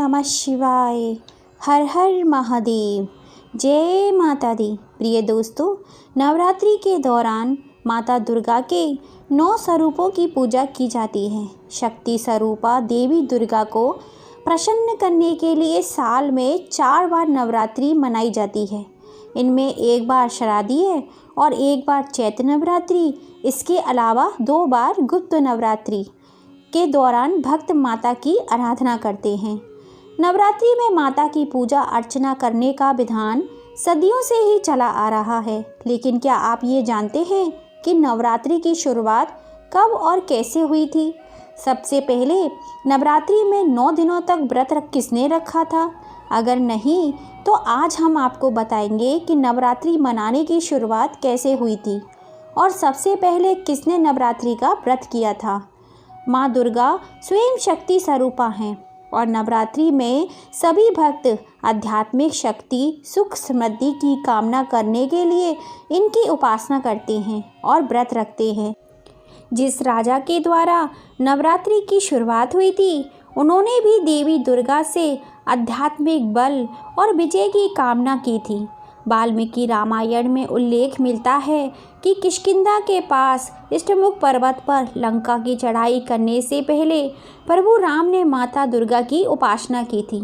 नमः शिवाय। हर हर महादेव। जय माता दी। प्रिय दोस्तों, नवरात्रि के दौरान माता दुर्गा के 9 स्वरूपों की पूजा की जाती है। शक्ति स्वरूपा देवी दुर्गा को प्रसन्न करने के लिए साल में 4 बार नवरात्रि मनाई जाती है। इनमें एक बार शारदीय और एक बार चैत्र नवरात्रि, इसके अलावा 2 बार गुप्त नवरात्रि के दौरान भक्त माता की आराधना करते हैं। नवरात्रि में माता की पूजा अर्चना करने का विधान सदियों से ही चला आ रहा है। लेकिन क्या आप ये जानते हैं कि नवरात्रि की शुरुआत कब और कैसे हुई थी? सबसे पहले नवरात्रि में 9 दिनों तक व्रत किसने रखा था? अगर नहीं तो आज हम आपको बताएंगे कि नवरात्रि मनाने की शुरुआत कैसे हुई थी और सबसे पहले किसने नवरात्रि का व्रत किया था। माँ दुर्गा स्वयं शक्ति स्वरूपा हैं और नवरात्रि में सभी भक्त आध्यात्मिक शक्ति, सुख, समृद्धि की कामना करने के लिए इनकी उपासना करते हैं और व्रत रखते हैं। जिस राजा के द्वारा नवरात्रि की शुरुआत हुई थी, उन्होंने भी देवी दुर्गा से आध्यात्मिक बल और विजय की कामना की थी। वाल्मीकि रामायण में उल्लेख मिलता है कि किष्किंधा के पास इष्टमुख पर्वत पर लंका की चढ़ाई करने से पहले प्रभु राम ने माता दुर्गा की उपासना की थी।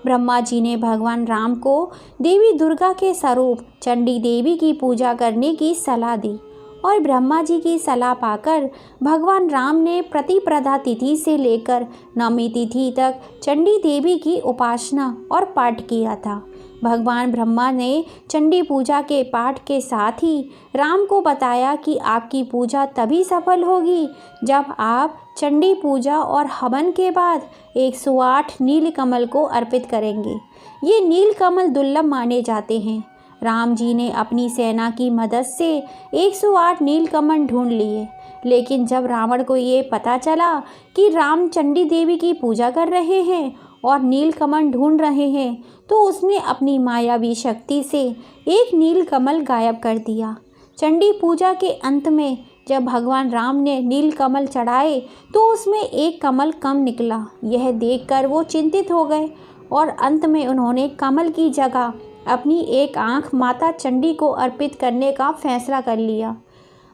ब्रह्मा जी ने भगवान राम को देवी दुर्गा के स्वरूप चंडी देवी की पूजा करने की सलाह दी और ब्रह्मा जी की सलाह पाकर भगवान राम ने प्रतिपदा तिथि से लेकर नवमी तिथि तक चंडी देवी की उपासना और पाठ किया था। भगवान ब्रह्मा ने चंडी पूजा के पाठ के साथ ही राम को बताया कि आपकी पूजा तभी सफल होगी जब आप चंडी पूजा और हवन के बाद 108 नील कमल को अर्पित करेंगे। ये नील कमल दुर्लभ माने जाते हैं। राम जी ने अपनी सेना की मदद से 108 नील कमल ढूंढ लिए, लेकिन जब रावण को ये पता चला कि राम चंडी देवी की पूजा कर रहे हैं और नील कमल ढूंढ रहे हैं, तो उसने अपनी मायावी शक्ति से एक नील कमल गायब कर दिया। चंडी पूजा के अंत में जब भगवान राम ने नील कमल चढ़ाए तो उसमें एक कमल कम निकला। यह देखकर वो चिंतित हो गए और अंत में उन्होंने कमल की जगह अपनी एक आँख माता चंडी को अर्पित करने का फैसला कर लिया।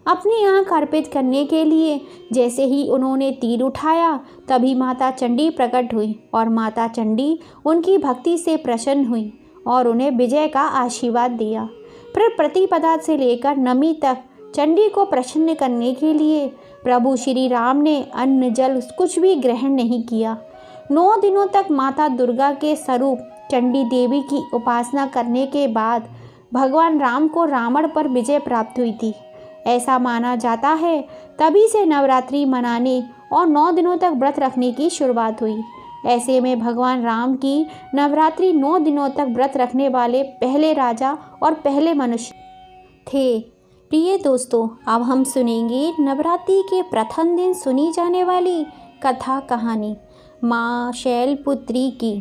अपनी आँख अर्पित करने के लिए जैसे ही उन्होंने तीर उठाया, तभी माता चंडी प्रकट हुई और माता चंडी उनकी भक्ति से प्रसन्न हुई और उन्हें विजय का आशीर्वाद दिया। फिर प्रतिपदा से लेकर नवमी तक चंडी को प्रसन्न करने के लिए प्रभु श्री राम ने अन्न जल कुछ भी ग्रहण नहीं किया। 9 दिनों तक माता दुर्गा के स्वरूप चंडी देवी की उपासना करने के बाद भगवान राम को रावण पर विजय प्राप्त हुई थी। ऐसा माना जाता है तभी से नवरात्रि मनाने और 9 दिनों तक व्रत रखने की शुरुआत हुई। ऐसे में भगवान राम की नवरात्रि 9 दिनों तक व्रत रखने वाले पहले राजा और पहले मनुष्य थे। प्रिय दोस्तों, अब हम सुनेंगे नवरात्रि के प्रथम दिन सुनी जाने वाली कथा कहानी माँ शैलपुत्री की।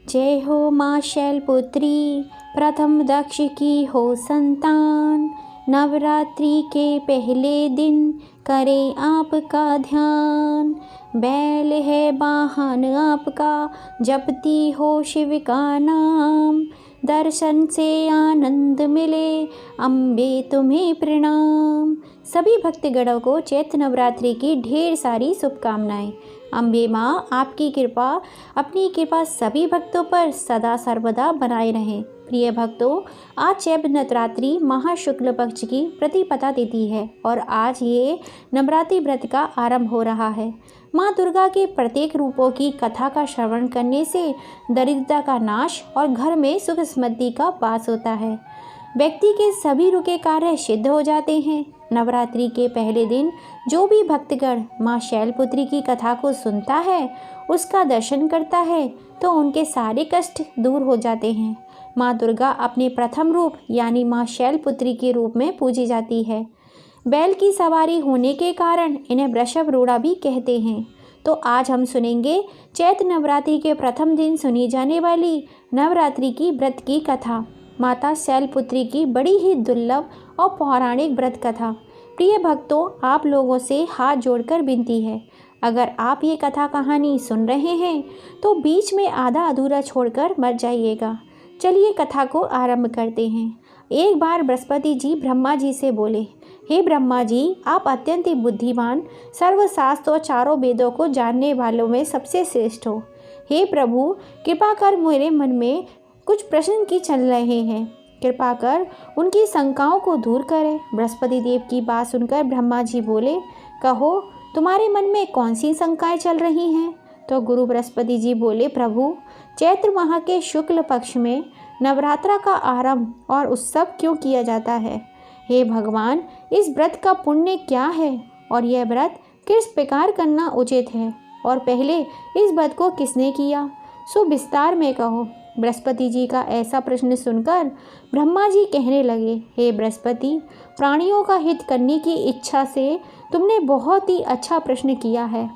जय हो माँ शैलपुत्री, प्रथम दक्ष की हो संतान। नवरात्रि के पहले दिन करें आपका ध्यान। बैल है वाहन आपका, जपती हो शिव का नाम। दर्शन से आनंद मिले, अम्बे तुम्हें प्रणाम। सभी भक्तगणों को चैत्र नवरात्रि की ढेर सारी शुभकामनाएं। अम्बे माँ आपकी कृपा, अपनी कृपा सभी भक्तों पर सदा सर्वदा बनाए रहें। प्रिय भक्तों, आज चैत्र नवरात्रि महाशुक्ल पक्ष की प्रतिपदा तिथि है और आज ये नवरात्रि व्रत का आरंभ हो रहा है। माँ दुर्गा के प्रत्येक रूपों की कथा का श्रवण करने से दरिद्रता का नाश और घर में सुख समृद्धि का वास होता है। व्यक्ति के सभी रुके कार्य सिद्ध हो जाते हैं। नवरात्रि के पहले दिन जो भी भक्तगण माँ शैलपुत्री की कथा को सुनता है, उसका दर्शन करता है, तो उनके सारे कष्ट दूर हो जाते हैं। माँ दुर्गा अपने प्रथम रूप यानी माँ शैलपुत्री के रूप में पूजी जाती है। बैल की सवारी होने के कारण इन्हें वृषभरूढ़ा भी कहते हैं। तो आज हम सुनेंगे चैत्र नवरात्रि के प्रथम दिन सुनी जाने वाली नवरात्रि की व्रत की कथा, माता शैलपुत्री की बड़ी ही दुर्लभ और पौराणिक व्रत कथा। प्रिय भक्तों, आप लोगों से हाथ जोड़कर विनती है, अगर आप ये कथा कहानी सुन रहे हैं तो बीच में आधा अधूरा छोड़कर मत जाइएगा। चलिए कथा को आरंभ करते हैं। एक बार बृहस्पति जी ब्रह्मा जी से बोले, हे ब्रह्मा जी, आप अत्यंत ही बुद्धिमान, सर्वशास्त्र और चारों वेदों को जानने वालों में सबसे श्रेष्ठ हो। हे प्रभु, कृपा कर मेरे मन में कुछ प्रश्न की चल रहे हैं, कृपा कर उनकी शंकाओं को दूर करें। बृहस्पति देव की बात सुनकर ब्रह्मा जी बोले, कहो तुम्हारे मन में कौन सी शंकाएं चल रही हैं? तो गुरु बृहस्पति जी बोले, प्रभु, चैत्र माह के शुक्ल पक्ष में नवरात्रा का आरंभ और उत्सव क्यों किया जाता है? हे भगवान, इस व्रत का पुण्य क्या है और यह व्रत किस प्रकार करना उचित है, और पहले इस व्रत को किसने किया? सो विस्तार में कहो। बृहस्पति जी का ऐसा प्रश्न सुनकर ब्रह्मा जी कहने लगे, हे बृहस्पति, प्राणियों का हित करने की इच्छा से तुमने बहुत ही अच्छा प्रश्न किया है।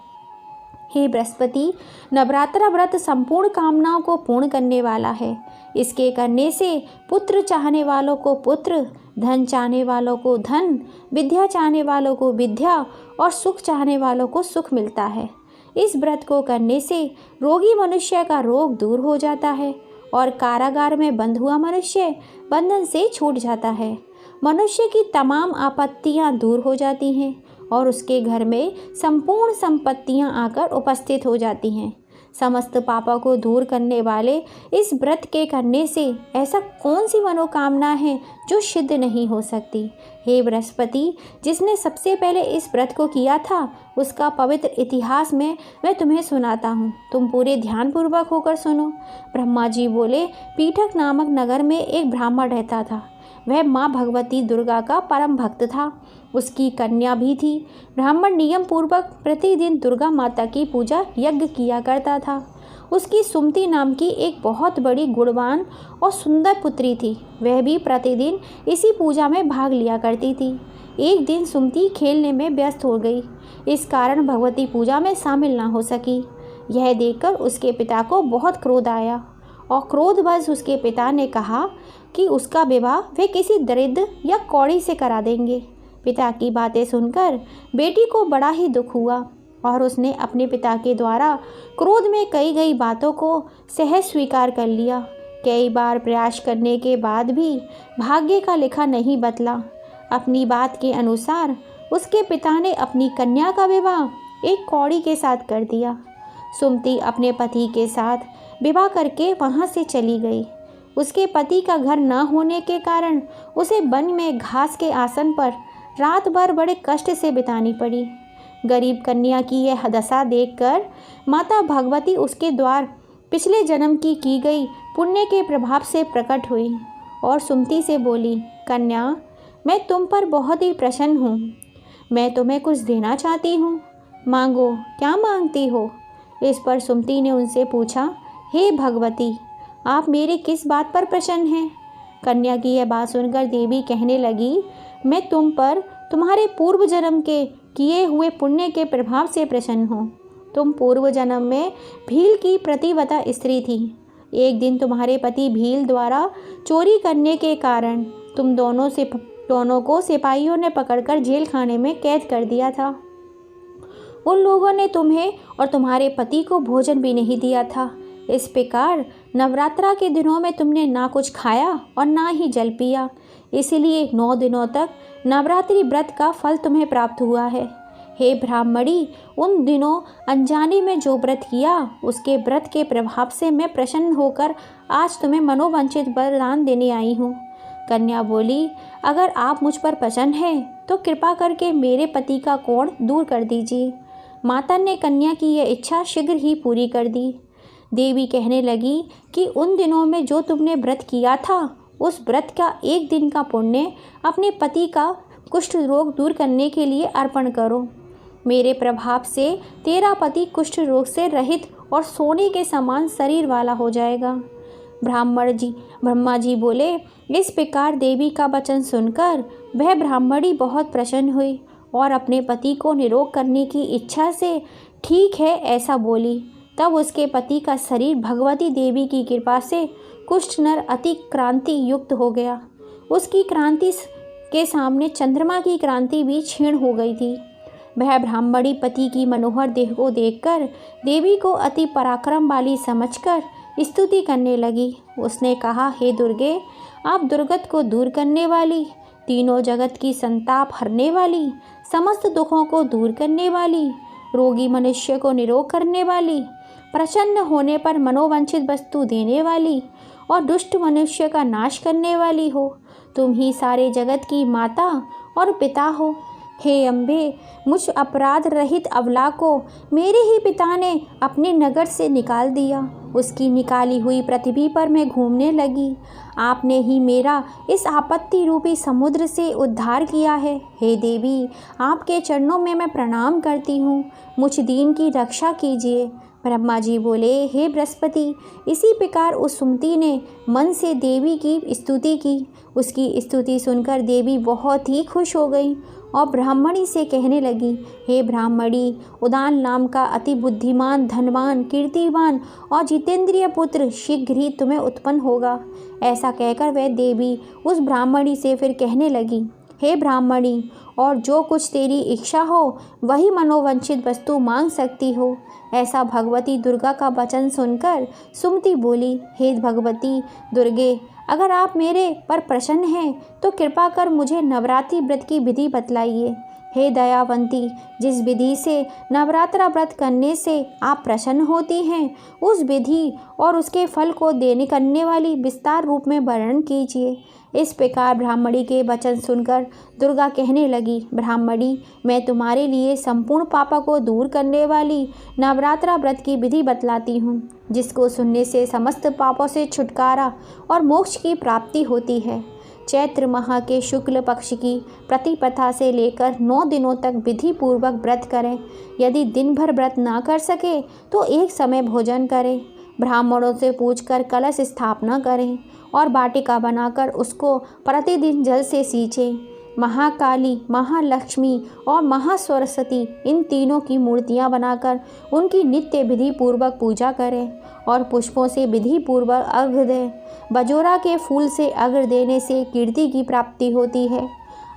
हे बृहस्पति, नवरात्रा व्रत संपूर्ण कामनाओं को पूर्ण करने वाला है। इसके करने से पुत्र चाहने वालों को पुत्र, धन चाहने वालों को धन, विद्या चाहने वालों को विद्या और सुख चाहने वालों को सुख मिलता है। इस व्रत को करने से रोगी मनुष्य का रोग दूर हो जाता है और कारागार में बंद हुआ मनुष्य बंधन से छूट जाता है। मनुष्य की तमाम आपत्तियां दूर हो जाती हैं और उसके घर में संपूर्ण संपत्तियां आकर उपस्थित हो जाती हैं। समस्त पापों को दूर करने वाले इस व्रत के करने से ऐसा कौन सी मनोकामना है जो सिद्ध नहीं हो सकती? हे बृहस्पति, जिसने सबसे पहले इस व्रत को किया था उसका पवित्र इतिहास में मैं तुम्हें सुनाता हूँ, तुम पूरे ध्यानपूर्वक होकर सुनो। ब्रह्मा जी बोले, पीठक नामक नगर में एक ब्राह्मण रहता था। वह माँ भगवती दुर्गा का परम भक्त था। उसकी कन्या भी थी। ब्राह्मण नियम पूर्वक प्रतिदिन दुर्गा माता की पूजा यज्ञ किया करता था। उसकी सुमति नाम की एक बहुत बड़ी गुणवान और सुंदर पुत्री थी। वह भी प्रतिदिन इसी पूजा में भाग लिया करती थी। एक दिन सुमति खेलने में व्यस्त हो गई, इस कारण भगवती पूजा में शामिल न हो सकी। यह देखकर उसके पिता को बहुत क्रोध आया और क्रोधवश उसके पिता ने कहा कि उसका विवाह वे किसी दरिद्र या कौड़ी से करा देंगे। पिता की बातें सुनकर बेटी को बड़ा ही दुख हुआ और उसने अपने पिता के द्वारा क्रोध में कही गई बातों को सहज स्वीकार कर लिया। कई बार प्रयास करने के बाद भी भाग्य का लिखा नहीं बदला। अपनी बात के अनुसार उसके पिता ने अपनी कन्या का विवाह एक कौड़ी के साथ कर दिया। सुमति अपने पति के साथ विवाह करके वहाँ से चली गई। उसके पति का घर न होने के कारण उसे वन में घास के आसन पर रात भर बड़े कष्ट से बितानी पड़ी। गरीब कन्या की यह दशा देखकर माता भगवती उसके द्वार पिछले जन्म की गई पुण्य के प्रभाव से प्रकट हुई और सुमति से बोली, कन्या, मैं तुम पर बहुत ही प्रसन्न हूँ। मैं तुम्हें कुछ देना चाहती हूँ, मांगो, क्या मांगती हो? इस पर सुमति ने उनसे पूछा, हे भगवती, आप मेरे किस बात पर प्रसन्न हैं? कन्या की यह बात सुनकर देवी कहने लगी, मैं तुम पर तुम्हारे पूर्व जन्म के किए हुए पुण्य के प्रभाव से प्रसन्न हूँ। तुम पूर्व जन्म में भील की प्रतिव्रता स्त्री थी। एक दिन तुम्हारे पति भील द्वारा चोरी करने के कारण तुम दोनों को सिपाहियों ने पकड़कर जेल खाने में कैद कर दिया था। उन लोगों ने तुम्हें और तुम्हारे पति को भोजन भी नहीं दिया था। इस प्रकार नवरात्रा के दिनों में तुमने ना कुछ खाया और ना ही जल पिया, इसलिए 9 दिनों तक नवरात्रि व्रत का फल तुम्हें प्राप्त हुआ है। हे ब्राह्मणी, उन दिनों अनजाने में जो व्रत किया उसके व्रत के प्रभाव से मैं प्रसन्न होकर आज तुम्हें मनोवांछित वरदान देने आई हूँ। कन्या बोली, अगर आप मुझ पर प्रसन्न हैं तो कृपा करके मेरे पति का कोढ़ दूर कर दीजिए। माता ने कन्या की यह इच्छा शीघ्र ही पूरी कर दी। देवी कहने लगी कि उन दिनों में जो तुमने व्रत किया था उस व्रत का एक दिन का पुण्य अपने पति का कुष्ठ रोग दूर करने के लिए अर्पण करो। मेरे प्रभाव से तेरा पति कुष्ठ रोग से रहित और सोने के समान शरीर वाला हो जाएगा। ब्रह्मा जी बोले, इस प्रकार देवी का वचन सुनकर वह ब्राह्मणी बहुत प्रसन्न हुई और अपने पति को निरोग करने की इच्छा से ठीक है ऐसा बोली। तब उसके पति का शरीर भगवती देवी की कृपा से कुष्ठ नर अति क्रांति युक्त हो गया। उसकी क्रांति के सामने चंद्रमा की क्रांति भी क्षीण हो गई थी। वह ब्राह्मणी पति की मनोहर देह को देखकर देवी को अति पराक्रम वाली समझकर स्तुति करने लगी। उसने कहा, हे दुर्गे, आप दुर्गत को दूर करने वाली, तीनों जगत की संताप हरने वाली, समस्त दुखों को दूर करने वाली, रोगी मनुष्य को निरोग करने वाली, प्रसन्न होने पर मनोवांछित वस्तु देने वाली और दुष्ट मनुष्य का नाश करने वाली हो। तुम ही सारे जगत की माता और पिता हो। हे अम्बे, मुझ अपराध रहित अबला को मेरे ही पिता ने अपने नगर से निकाल दिया। उसकी निकाली हुई पृथ्वी पर मैं घूमने लगी। आपने ही मेरा इस आपत्ति रूपी समुद्र से उद्धार किया है। हे देवी, आपके चरणों में मैं प्रणाम करती हूँ, मुझ दीन की रक्षा कीजिए। ब्रह्मा जी बोले, हे बृहस्पति, इसी प्रकार उस सुमति ने मन से देवी की स्तुति की। उसकी स्तुति सुनकर देवी बहुत ही खुश हो गई और ब्राह्मणी से कहने लगी, हे ब्राह्मणी, उदान नाम का अति बुद्धिमान, धनवान, कीर्तिवान और जितेंद्रिय पुत्र शीघ्र ही तुम्हें उत्पन्न होगा। ऐसा कहकर वह देवी उस ब्राह्मणी से फिर कहने लगी, हे ब्राह्मणी, और जो कुछ तेरी इच्छा हो वही मनोवांछित वस्तु मांग सकती हो। ऐसा भगवती दुर्गा का वचन सुनकर सुमति बोली, हे भगवती दुर्गे, अगर आप मेरे पर प्रसन्न हैं तो कृपा कर मुझे नवरात्रि व्रत की विधि बतलाइए। हे दयावंती, जिस विधि से नवरात्रा व्रत करने से आप प्रसन्न होती हैं, उस विधि और उसके फल को देने करने वाली विस्तार रूप में वर्णन कीजिए। इस प्रकार ब्राह्मणी के वचन सुनकर दुर्गा कहने लगी, ब्राह्मणी, मैं तुम्हारे लिए संपूर्ण पापों को दूर करने वाली नवरात्रा व्रत की विधि बतलाती हूँ, जिसको सुनने से समस्त पापों से छुटकारा और मोक्ष की प्राप्ति होती है। चैत्र माह के शुक्ल पक्ष की प्रतिपदा से लेकर 9 दिनों तक विधि पूर्वक व्रत करें। यदि दिन भर व्रत ना कर सके तो एक समय भोजन करें। ब्राह्मणों से पूछकर कलश स्थापना करें और वाटिका बनाकर उसको प्रतिदिन जल से सींचें। महाकाली, महालक्ष्मी और महासरस्वती, इन तीनों की मूर्तियां बनाकर उनकी नित्य विधि पूर्वक पूजा करें और पुष्पों से विधि पूर्वक अर्घ्य दें। बजोरा के फूल से अर्घ्य देने से कीर्ति की प्राप्ति होती है।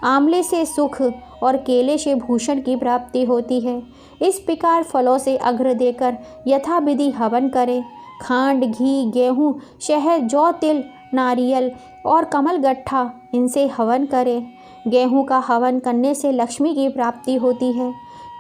आंवले से सुख और केले से भूषण की प्राप्ति होती है। इस प्रकार फलों से अर्घ्य देकर यथाविधि हवन करें। खांड, घी, गेहूँ, शहद, जौ, तिल, नारियल और कमल गट्ठा, इनसे हवन करें। गेहूं का हवन करने से लक्ष्मी की प्राप्ति होती है।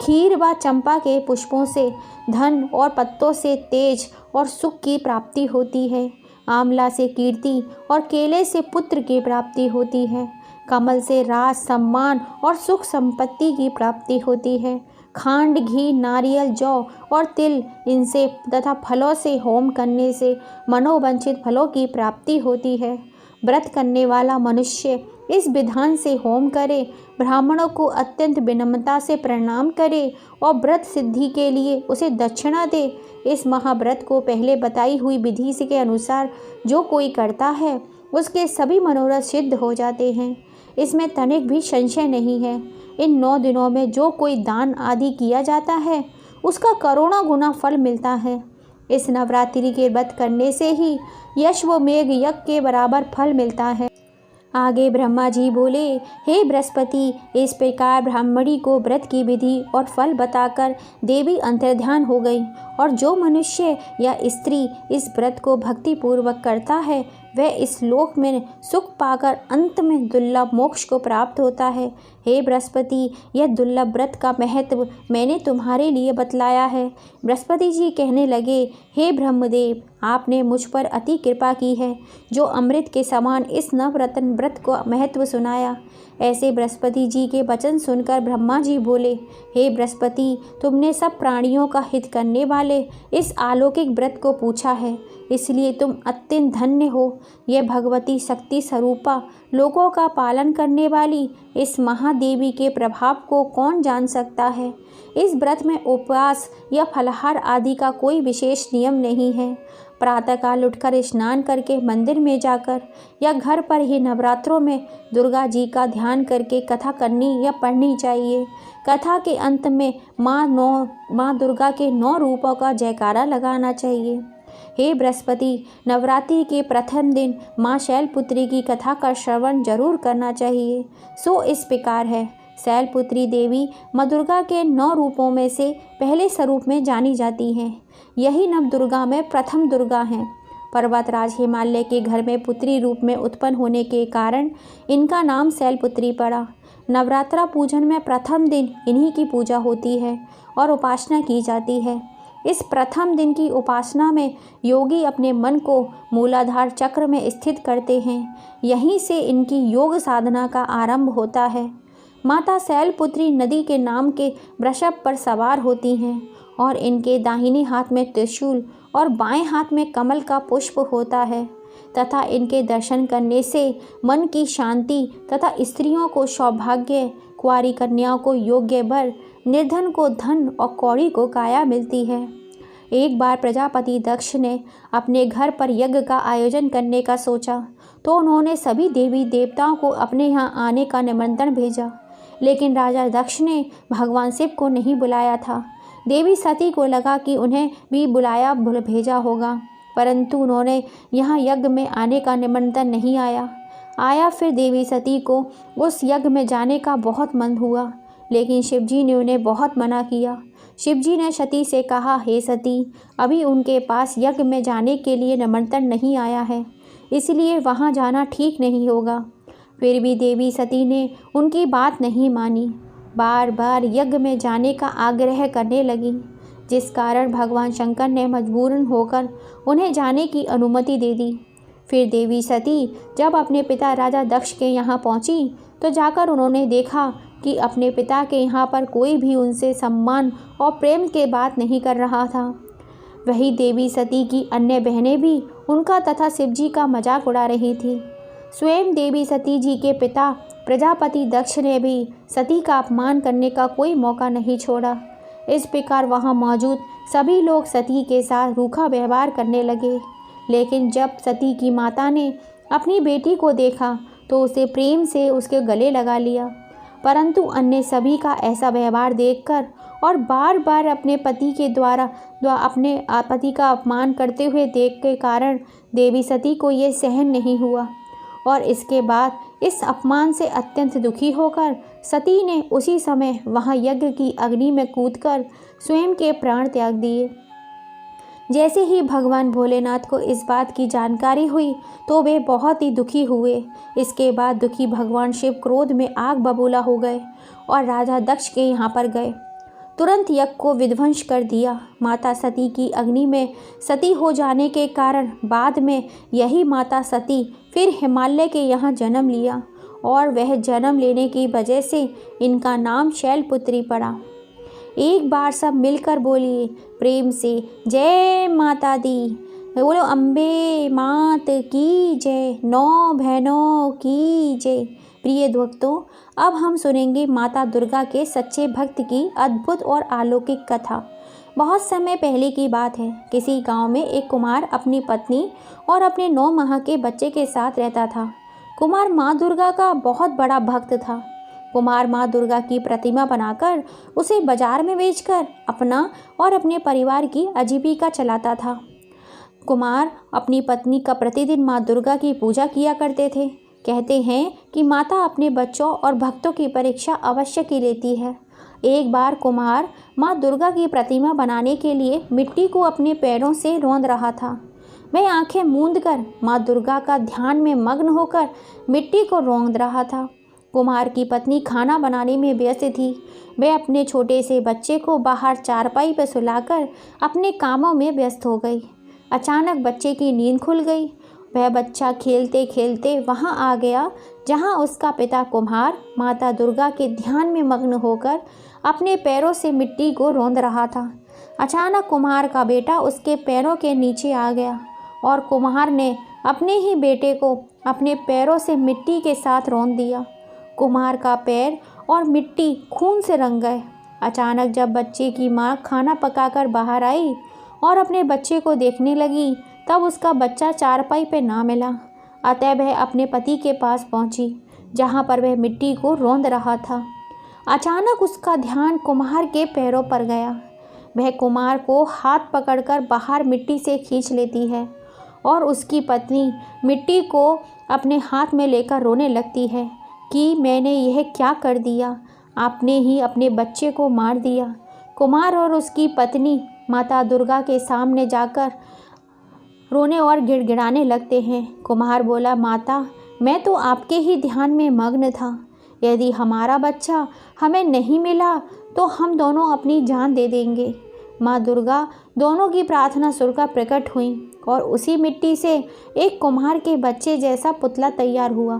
खीर व चंपा के पुष्पों से धन और पत्तों से तेज और सुख की प्राप्ति होती है। आंवला से कीर्ति और केले से पुत्र की प्राप्ति होती है। कमल से राज, सम्मान और सुख संपत्ति की प्राप्ति होती है। खांड, घी, नारियल, जौ और तिल, इनसे तथा फलों से होम करने से मनोवांछित फलों की प्राप्ति होती है। व्रत करने वाला मनुष्य इस विधान से होम करे, ब्राह्मणों को अत्यंत विनम्रता से प्रणाम करे और व्रत सिद्धि के लिए उसे दक्षिणा दे। इस महाव्रत को पहले बताई हुई विधि के अनुसार जो कोई करता है उसके सभी मनोरथ सिद्ध हो जाते हैं। इसमें तनिक भी संशय नहीं है। इन 9 दिनों में जो कोई दान आदि किया जाता है उसका करोड़ों गुना फल मिलता है। इस नवरात्रि के व्रत करने से ही यश्वमेघ यज्ञ के बराबर फल मिलता है। आगे ब्रह्मा जी बोले, हे बृहस्पति, इस प्रकार ब्राह्मणी को व्रत की विधि और फल बताकर देवी अंतर्ध्यान हो गई और जो मनुष्य या स्त्री इस व्रत को भक्ति पूर्वक करता है वह इस लोक में सुख पाकर अंत में दुर्लभ मोक्ष को प्राप्त होता है। हे बृहस्पति, यह दुर्लभ व्रत का महत्व मैंने तुम्हारे लिए बतलाया है। बृहस्पति जी कहने लगे, हे ब्रह्मदेव, आपने मुझ पर अति कृपा की है जो अमृत के समान इस नवरत्न व्रत को महत्व सुनाया। ऐसे बृहस्पति जी के वचन सुनकर ब्रह्मा जी बोले, हे बृहस्पति, तुमने सब प्राणियों का हित करने वाले इस अलौकिक व्रत को पूछा है, इसलिए तुम अत्यंत धन्य हो। यह भगवती शक्ति स्वरूपा लोगों का पालन करने वाली इस महादेवी के प्रभाव को कौन जान सकता है। इस व्रत में उपवास या फलाहार आदि का कोई विशेष नियम नहीं है। प्रातःकाल उठकर स्नान करके मंदिर में जाकर या घर पर ही नवरात्रों में दुर्गा जी का ध्यान करके कथा करनी या पढ़नी चाहिए। कथा के अंत में माँ दुर्गा के 9 रूपों का जयकारा लगाना चाहिए। हे बृहस्पति, नवरात्रि के प्रथम दिन माँ शैलपुत्री की कथा का श्रवण जरूर करना चाहिए। सो इस प्रकार है। शैलपुत्री देवी माँ दुर्गा के 9 रूपों में से पहले स्वरूप में जानी जाती हैं। यही नवदुर्गा में प्रथम दुर्गा हैं। पर्वतराज हिमालय के घर में पुत्री रूप में उत्पन्न होने के कारण इनका नाम शैलपुत्री पड़ा। नवरात्रा पूजन में प्रथम दिन इन्हीं की पूजा होती है और उपासना की जाती है। इस प्रथम दिन की उपासना में योगी अपने मन को मूलाधार चक्र में स्थित करते हैं। यहीं से इनकी योग साधना का आरंभ होता है। माता शैलपुत्री नदी के नाम के वृषभ पर सवार होती हैं और इनके दाहिने हाथ में त्रिशूल और बाएं हाथ में कमल का पुष्प होता है तथा इनके दर्शन करने से मन की शांति तथा स्त्रियों को सौभाग्य, कुंवारी कन्याओं को योग्य वर, निर्धन को धन और कौड़ी को काया मिलती है। एक बार प्रजापति दक्ष ने अपने घर पर यज्ञ का आयोजन करने का सोचा तो उन्होंने सभी देवी देवताओं को अपने यहाँ आने का निमंत्रण भेजा, लेकिन राजा दक्ष ने भगवान शिव को नहीं बुलाया था। देवी सती को लगा कि उन्हें भी बुलाया भेजा होगा, परंतु उन्होंने यहाँ यज्ञ में आने का निमंत्रण नहीं आया। फिर देवी सती को उस यज्ञ में जाने का बहुत मन हुआ, लेकिन शिवजी ने उन्हें बहुत मना किया। शिवजी ने सती से कहा, हे सती, अभी उनके पास यज्ञ में जाने के लिए निमंत्रण नहीं आया है, इसलिए वहाँ जाना ठीक नहीं होगा। फिर भी देवी सती ने उनकी बात नहीं मानी, बार बार यज्ञ में जाने का आग्रह करने लगी, जिस कारण भगवान शंकर ने मजबूरन होकर उन्हें जाने की अनुमति दे दी। फिर देवी सती जब अपने पिता राजा दक्ष के यहाँ पहुँची तो जाकर उन्होंने देखा कि अपने पिता के यहाँ पर कोई भी उनसे सम्मान और प्रेम के बात नहीं कर रहा था। वही देवी सती की अन्य बहनें भी उनका तथा शिवजी का मजाक उड़ा रही थी। स्वयं देवी सती जी के पिता प्रजापति दक्ष ने भी सती का अपमान करने का कोई मौका नहीं छोड़ा। इस प्रकार वहाँ मौजूद सभी लोग सती के साथ रूखा व्यवहार करने लगे, लेकिन जब सती की माता ने अपनी बेटी को देखा तो उसे प्रेम से उसके गले लगा लिया, परंतु अन्य सभी का ऐसा व्यवहार देखकर और बार बार अपने पति के द्वारा अपने पति का अपमान करते हुए देख के कारण देवी सती को ये सहन नहीं हुआ और इसके बाद इस अपमान से अत्यंत दुखी होकर सती ने उसी समय वहाँ यज्ञ की अग्नि में कूदकर स्वयं के प्राण त्याग दिए। जैसे ही भगवान भोलेनाथ को इस बात की जानकारी हुई तो वे बहुत ही दुखी हुए। इसके बाद दुखी भगवान शिव क्रोध में आग बबूला हो गए और राजा दक्ष के यहाँ पर गए। तुरंत यज्ञ को विध्वंस कर दिया। माता सती की अग्नि में सती हो जाने के कारण बाद में यही माता सती फिर हिमालय के यहाँ जन्म लिया और वह जन्म लेने की वजह से इनका नाम शैलपुत्री पड़ा। एक बार सब मिलकर बोलिए प्रेम से, जय माता दी। बोलो अम्बे मात की जय, 9 बहनों की जय। प्रिय भक्तों, अब हम सुनेंगे माता दुर्गा के सच्चे भक्त की अद्भुत और अलौकिक कथा। बहुत समय पहले की बात है। किसी गांव में एक कुमार अपनी पत्नी और अपने 9 माह के बच्चे के साथ रहता था। कुमार माँ दुर्गा का बहुत बड़ा भक्त था। कुमार माँ दुर्गा की प्रतिमा बनाकर उसे बाजार में बेचकर अपना और अपने परिवार की आजीविका चलाता था। कुमार अपनी पत्नी का प्रतिदिन माँ दुर्गा की पूजा किया करते थे। कहते हैं कि माता अपने बच्चों और भक्तों की परीक्षा अवश्य की लेती है। एक बार कुमार माँ दुर्गा की प्रतिमा बनाने के लिए मिट्टी को अपने पैरों से रौंद रहा था। वह आंखें मूंद कर माँ दुर्गा का ध्यान में मग्न होकर मिट्टी को रौंद रहा था। कुमार की पत्नी खाना बनाने में व्यस्त थी। वह अपने छोटे से बच्चे को बाहर चारपाई पर सुलाकर अपने कामों में व्यस्त हो गई। अचानक बच्चे की नींद खुल गई। वह बच्चा खेलते खेलते वहां आ गया जहां उसका पिता कुम्हार माता दुर्गा के ध्यान में मग्न होकर अपने पैरों से मिट्टी को रौंद रहा था। अचानक कुम्हार का बेटा उसके पैरों के नीचे आ गया और कुम्हार ने अपने ही बेटे को अपने पैरों से मिट्टी के साथ रौंद दिया। कुम्हार का पैर और मिट्टी खून से रंग गए। अचानक जब बच्चे की माँ खाना पकाकर बाहर आई और अपने बच्चे को देखने लगी तब उसका बच्चा चारपाई पे ना मिला। अतः वह अपने पति के पास पहुंची जहां पर वह मिट्टी को रौंद रहा था। अचानक उसका ध्यान कुम्हार के पैरों पर गया। वह कुम्हार को हाथ पकड़कर बाहर मिट्टी से खींच लेती है और उसकी पत्नी मिट्टी को अपने हाथ में लेकर रोने लगती है कि मैंने यह क्या कर दिया। आपने ही अपने बच्चे को मार दिया। कुम्हार और उसकी पत्नी माता दुर्गा के सामने जाकर रोने और गिड़गिड़ाने लगते हैं। कुम्हार बोला, माता, मैं तो आपके ही ध्यान में मग्न था। यदि हमारा बच्चा हमें नहीं मिला तो हम दोनों अपनी जान दे देंगे। माँ दुर्गा दोनों की प्रार्थना सुनकर प्रकट हुई और उसी मिट्टी से एक कुम्हार के बच्चे जैसा पुतला तैयार हुआ।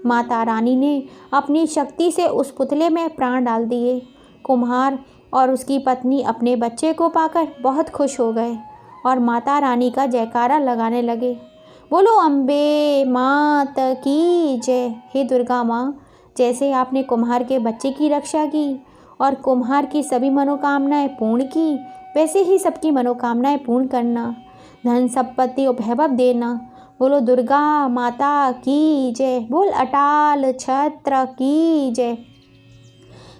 माता रानी ने अपनी शक्ति से उस पुतले में प्राण डाल दिए। कुम्हार और उसकी पत्नी अपने बच्चे को पाकर बहुत खुश हो गए और माता रानी का जयकारा लगाने लगे। बोलो अम्बे मात की जय। हे दुर्गा माँ, जैसे आपने कुम्हार के बच्चे की रक्षा की और कुम्हार की सभी मनोकामनाएं पूर्ण की, वैसे ही सबकी मनोकामनाएं पूर्ण करना, धन संपत्ति और वैभव देना। बोलो दुर्गा माता की जय। बोल अटाल छत्र की जय।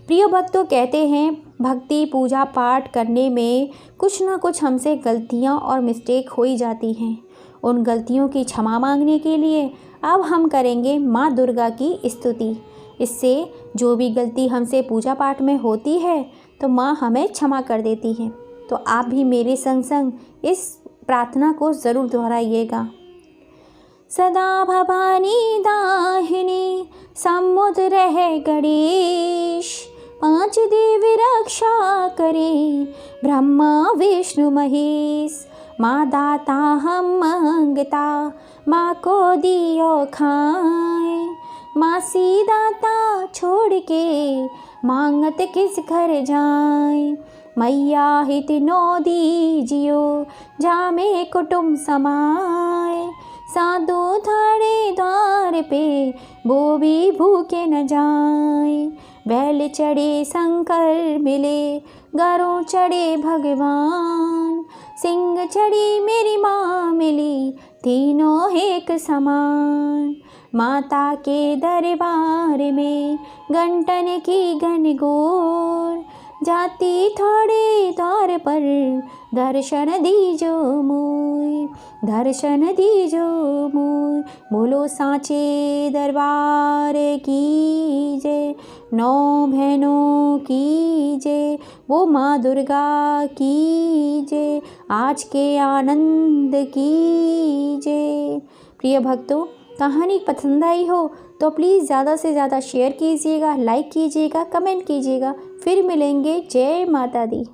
प्रिय भक्तों, कहते हैं भक्ति पूजा पाठ करने में कुछ ना कुछ हमसे गलतियां और मिस्टेक हो ही जाती हैं। उन गलतियों की क्षमा मांगने के लिए अब हम करेंगे माँ दुर्गा की स्तुति। इससे जो भी गलती हमसे पूजा पाठ में होती है तो माँ हमें क्षमा कर देती है। तो आप भी मेरे संग संग इस प्रार्थना को ज़रूर दोहराइएगा। सदा भवानी दाहिनी समुद्र है गणेश, 5 देव रक्षा करे ब्रह्मा विष्णु महेश। माँ दाता हम मांगता, माँ को दियो खाए। माँ सी दाता छोड़ के मांगत किस घर जाए। मैया हित नो दीजियो, जामे कुटुम्ब समाए। साधु थाड़े द्वार पे, वो भी भूखे न जाए। बैल चढ़े शंकर मिले, गरों चढ़े भगवान। सिंह चढ़ी मेरी माँ मिली, तीनों एक समान। माता के दरबार में घंटन की घनघोर, जाती थोड़े द्वार पर दर्शन दीजो मोय, दर्शन दीजो मोय। बोलो सांचे दरबार की जय, 9 बहनों की जय, वो माँ दुर्गा की जय, आज के आनंद की जय। प्रिय भक्तों, कहानी पसंद आई हो तो प्लीज़ ज़्यादा से ज़्यादा शेयर कीजिएगा, लाइक कीजिएगा, कमेंट कीजिएगा। फिर मिलेंगे। जय माता दी।